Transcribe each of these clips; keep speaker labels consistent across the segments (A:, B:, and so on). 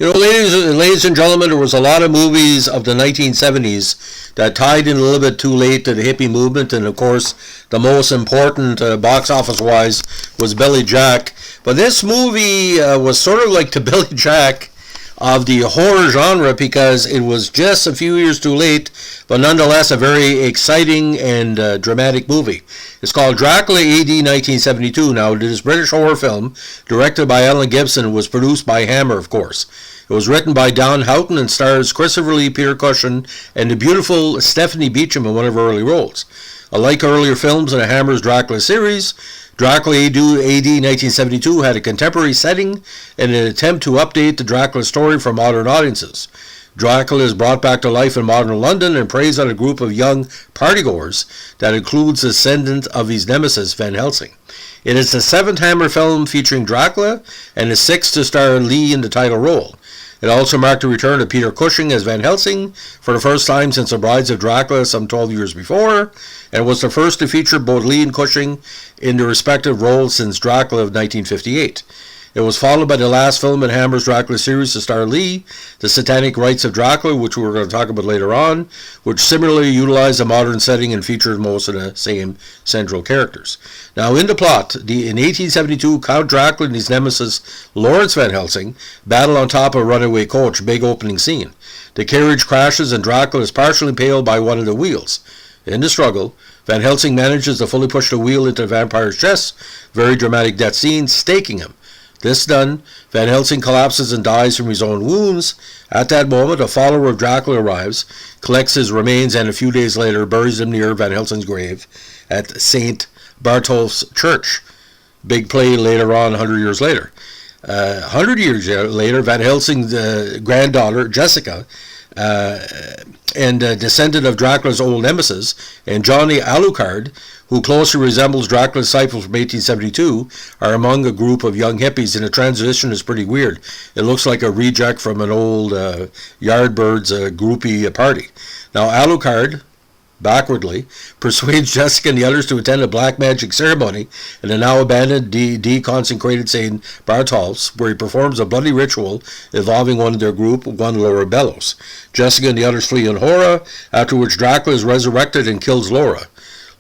A: ladies and gentlemen, there was a lot of movies of the 1970s that tied in a little bit too late to the hippie movement, and of course, the most important box office-wise was Billy Jack. But this movie was sort of like the Billy Jack of the horror genre because it was just a few years too late, but nonetheless a very exciting and dramatic movie. It's called Dracula A.D. 1972. Now, this British horror film, directed by Alan Gibson, was produced by Hammer, of course. It was written by Don Houghton and stars Christopher Lee, Peter Cushing, and the beautiful Stephanie Beacham in one of her early roles. Unlike earlier films in the Hammer's Dracula series, Dracula A.D. 1972 had a contemporary setting in an attempt to update the Dracula story for modern audiences. Dracula is brought back to life in modern London and preys on a group of young partygoers that includes the descendant of his nemesis, Van Helsing. It is the seventh Hammer film featuring Dracula and the sixth to star Lee in the title role. It also marked the return of Peter Cushing as Van Helsing for the first time since The Brides of Dracula some 12 years before, and was the first to feature both Lee and Cushing in their respective roles since Dracula of 1958. It was followed by the last film in Hammer's Dracula series to star Lee, The Satanic Rites of Dracula, which we're going to talk about later on, which similarly utilized a modern setting and featured most of the same central characters. Now, in the plot, in 1872, Count Dracula and his nemesis, Lawrence Van Helsing, battle on top of a runaway coach, big opening scene. The carriage crashes and Dracula is partially impaled by one of the wheels. In the struggle, Van Helsing manages to fully push the wheel into the vampire's chest, very dramatic death scene, staking him. This done, Van Helsing collapses and dies from his own wounds. At that moment, a follower of Dracula arrives, collects his remains, and a few days later buries them near Van Helsing's grave at St. Bartolph's Church. Big play later on, 100 years later. 100 years later, Van Helsing's granddaughter, Jessica, and descendant of Dracula's old nemesis, and Johnny Alucard, who closely resembles Dracula's disciple from 1872, are among a group of young hippies, and the transition is pretty weird. It looks like a reject from an old Yardbirds groupie party. Now, Alucard, backwardly, persuades Jessica and the others to attend a black magic ceremony in the now abandoned deconsecrated St. Bartolph's, where he performs a bloody ritual involving one of their group, one Laura Bellows. Jessica and the others flee in horror, after which Dracula is resurrected and kills Laura.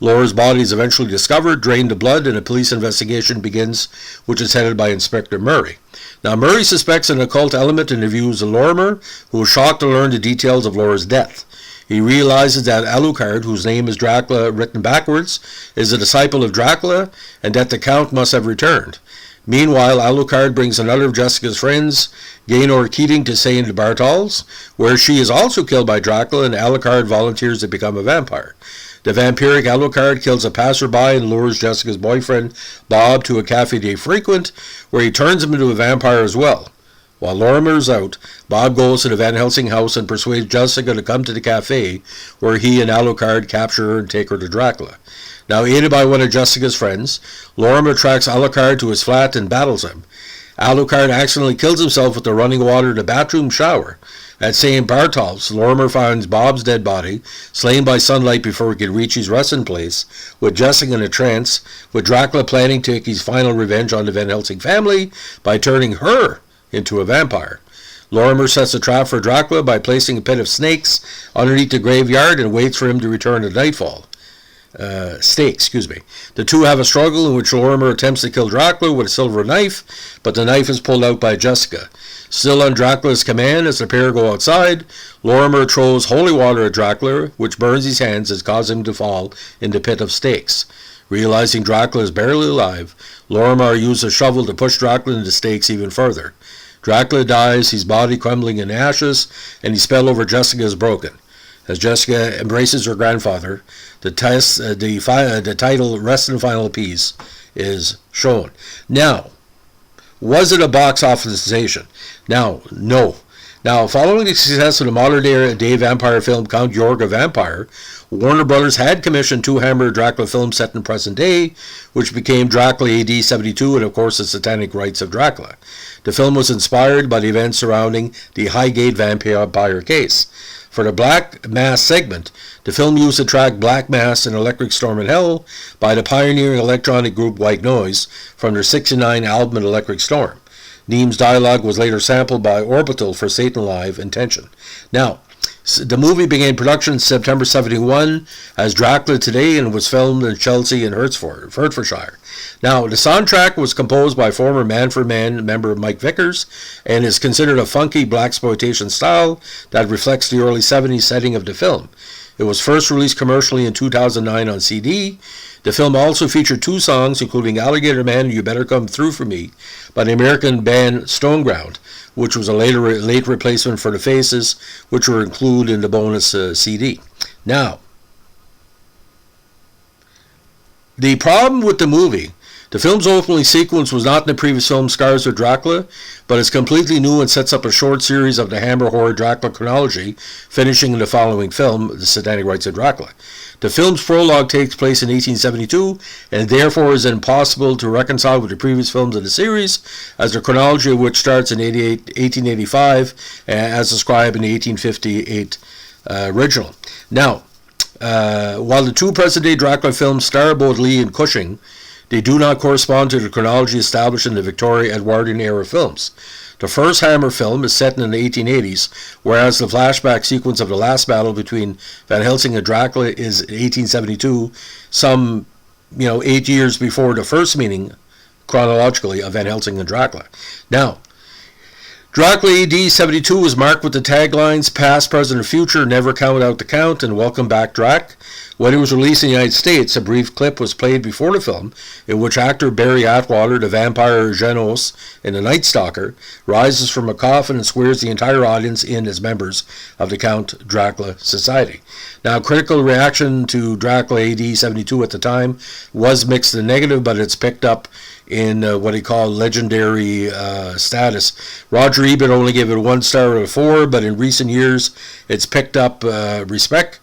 A: Laura's body is eventually discovered, drained of blood, and a police investigation begins, which is headed by Inspector Murray. Now, Murray suspects an occult element and interviews Lorimer, who is shocked to learn the details of Laura's death. He realizes that Alucard, whose name is Dracula written backwards, is a disciple of Dracula, and that the Count must have returned. Meanwhile, Alucard brings another of Jessica's friends, Gaynor Keating, to St. Bartol's, where she is also killed by Dracula, and Alucard volunteers to become a vampire. The vampiric Alucard kills a passerby and lures Jessica's boyfriend, Bob, to a cafe they frequent, where he turns him into a vampire as well. While Lorimer is out, Bob goes to the Van Helsing house and persuades Jessica to come to the cafe, where he and Alucard capture her and take her to Dracula. Now, aided by one of Jessica's friends, Lorimer tracks Alucard to his flat and battles him. Alucard accidentally kills himself with the running water in the bathroom shower. At St. Bartolph's, Lorimer finds Bob's dead body, slain by sunlight before he could reach his resting place, with Jessica in a trance, with Dracula planning to take his final revenge on the Van Helsing family by turning her into a vampire. Lorimer sets a trap for Dracula by placing a pit of snakes underneath the graveyard and waits for him to return at nightfall. The two have a struggle in which Lorimer attempts to kill Dracula with a silver knife, but the knife is pulled out by Jessica. Still on Dracula's command, as the pair go outside, Lorimer throws holy water at Dracula, which burns his hands and causes him to fall in the pit of stakes. Realizing Dracula is barely alive, Lorimer uses a shovel to push Dracula into the stakes even further. Dracula dies, his body crumbling in ashes, and his spell over Jessica is broken. As Jessica embraces her grandfather, the title Rest and Final Peace is shown. Now, was it a box office sensation? Now, no. Now, following the success of the modern-day vampire film Count Yorga Vampire, Warner Brothers had commissioned two Hammer Dracula films set in present day, which became Dracula A.D. 72 and, of course, The Satanic Rites of Dracula. The film was inspired by the events surrounding the Highgate vampire case. For the Black Mass segment, the film used the track Black Mass and Electric Storm in Hell by the pioneering electronic group White Noise from their '69 album Electric Storm. Neam's dialogue was later sampled by Orbital for Satan Live Intention. Now, the movie began production in September 71 as Dracula Today and was filmed in Chelsea and Hertfordshire. Now, the soundtrack was composed by former Man for Man member Mike Vickers and is considered a funky blaxploitation style that reflects the early 70s setting of the film. It was first released commercially in 2009 on CD. The film also featured 2 songs, including Alligator Man, You Better Come Through For Me, by the American band Stoneground, which was a late replacement for The Faces, which were included in the bonus CD. Now, the problem with the movie, the film's opening sequence was not in the previous film Scars of Dracula, but it's completely new and sets up a short series of the Hammer Horror Dracula chronology, finishing in the following film, The Satanic Rites of Dracula. The film's prologue takes place in 1872, and therefore is impossible to reconcile with the previous films of the series, as the chronology of which starts in 1885, as described in the 1858 original. Now, while the 2 present-day Dracula films star both Lee and Cushing, they do not correspond to the chronology established in the Victorian Edwardian era films. The first Hammer film is set in the 1880s, whereas the flashback sequence of the last battle between Van Helsing and Dracula is 1872, some 8 years before the first meeting, chronologically, of Van Helsing and Dracula. Now, Dracula A.D. 72 was marked with the taglines Past, Present, and Future, Never Count Out the Count, and Welcome Back Drac. When it was released in the United States, a brief clip was played before the film, in which actor Barry Atwater, the vampire Genos in The Night Stalker, rises from a coffin and swears the entire audience in as members of the Count Dracula Society. Now, critical reaction to Dracula A.D. 72 at the time was mixed and negative, but it's picked up in what he called legendary status. Roger Ebert only gave it 1 star out of 4, but in recent years it's picked up respect.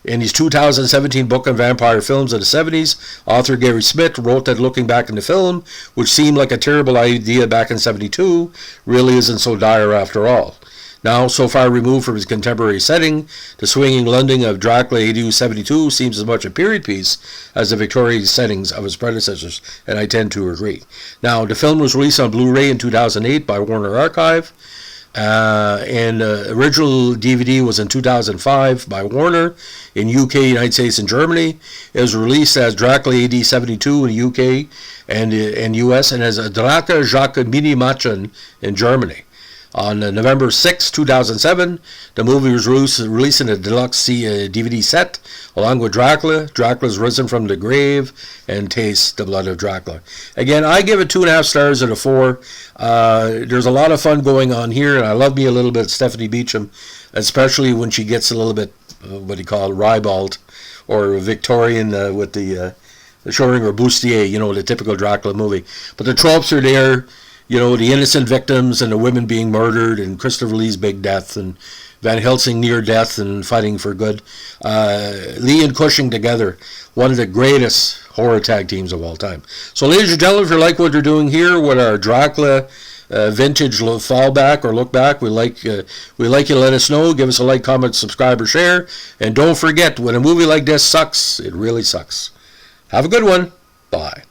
A: In his 2017 book on vampire films of the 70s, author Gary Smith wrote that looking back in the film, which seemed like a terrible idea back in 72, really isn't so dire after all. Now, so far removed from his contemporary setting, the swinging London of Dracula A.D. 72 seems as much a period piece as the Victorian settings of his predecessors, and I tend to agree. Now, the film was released on Blu-ray in 2008 by Warner Archive, and original DVD was in 2005 by Warner in UK, United States, and Germany. It was released as Dracula A.D. 72 in UK and US, and as Dracula Jacques Mini-Machen in Germany. On November 6, 2007, the movie was released in a deluxe DVD set, along with Dracula, Dracula's Risen from the Grave, and Taste the Blood of Dracula. Again, I give it 2.5 stars out of 4. There's a lot of fun going on here, and I love me a little bit Stephanie Beacham, especially when she gets a little bit, what do you call it, ribald, or Victorian with the showing her bustier, the typical Dracula movie. But the tropes are there. The innocent victims and the women being murdered, and Christopher Lee's big death, and Van Helsing near death and fighting for good. Lee and Cushing together, one of the greatest horror tag teams of all time. So, ladies and gentlemen, if you like what they're doing here with our Dracula vintage fallback or look back, we like you to let us know. Give us a like, comment, subscribe, or share. And don't forget, when a movie like this sucks, it really sucks. Have a good one. Bye.